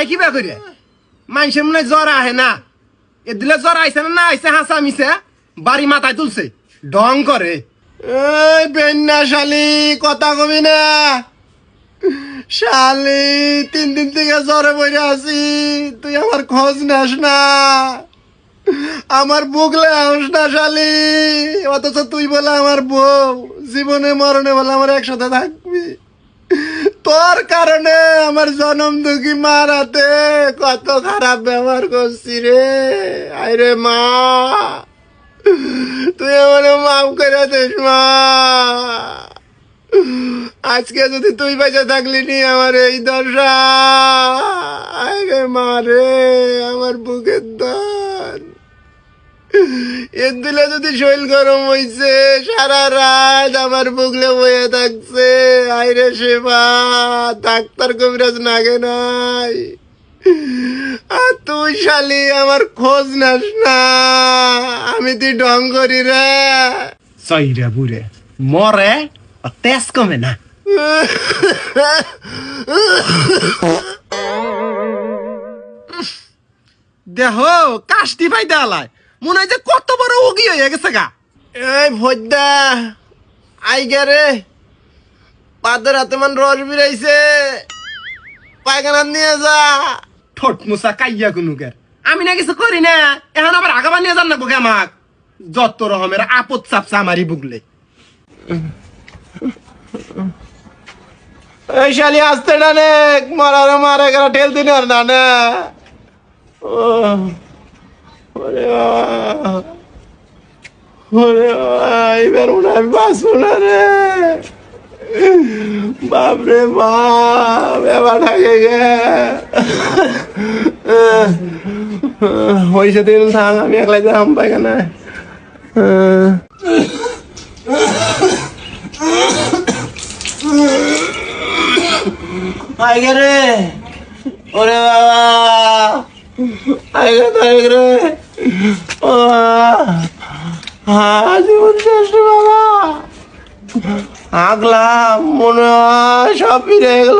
কিবা করে মানুষের মনে জ্বর আহে না এ দিলে জ্বর আইছে না আইছে হাসা মিছে বাড়ি মাথায় তুলছে ঢং করে। এই বেন্না শালি কথা কবি না শালি 3 দিন থেকে জ্বরে বইরে আছি তুই আমার খোঁজ নাস না আমার বুকলে আস না শালি অথচ তুই বলে আমার বউ জীবনে মরণে বলে আমার একসাথে থাকবি তোর কারণে আমার জনম দুঃখী মার হাতে কত খারাপ ব্যবহার করছি রে আরে মা তুই আমার মাফ করে দিস মা আজকে যদি তুই বেঁচে থাকলি নি আমার এই দশা আরে মা রে আমার বুকের দান এর দিলে যদি শরীর গরম হইছে সারা রাত আমার বুকলে বয়ে থাকছে আইরে সেবা ডাক্তার কবিরাজ নাগে নাই আর তুই শালি আমার খোঁজ নাস না আমি তুই ঢং করি রে সইরে বুড়ে মরে তেজ কমে না দেহ কাশতি পাই দেয়ালায় মনে হয় যে কত বড় উগি হয়ে গেছে গা। এই ভদ্দা আই গে পাদের হাতে মান রস বিরাইছে পায়খানা নিয়ে যা ঠোঁট মুসা কাইয়া কুনুকের আমি না কিছু করি না এখন আবার আগাবার নিয়ে যান না বুকে আমাক যত রকমের আপদ চাপছে আমারই বুকলে। এই শালি আসতে ডানে মারার মারে গেলা ঠেল দিন আর না না ওরে বাবা ওরে বাবা এবার মনে আমি বাঁচবো না রে বাপরে বাপ এবার থাকে গে হয়েছে দিন থাক আমি একলাই যাম পায়খানা আইগে রে ওরে বাবা আইগে তো আইগে রে ও জীবন শেষ বাবা আগলাম মনে হয় সব ফিরে গেল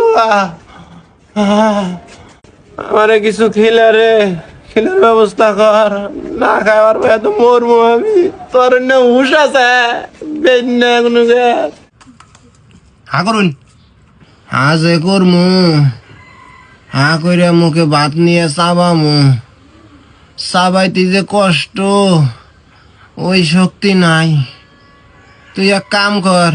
আমারে কিছু খেলে রে খেলার ব্যবস্থা কর না খাওয়ার পরে তো মরবো আমি তোর না হুশ আছে বেন্না কোনো হা করুন হা যে করমু হা করে মুখে ভাত নিয়ে চাবামু চাবাইতে যে কষ্ট ওই শক্তি নাই তুই এক কাম কর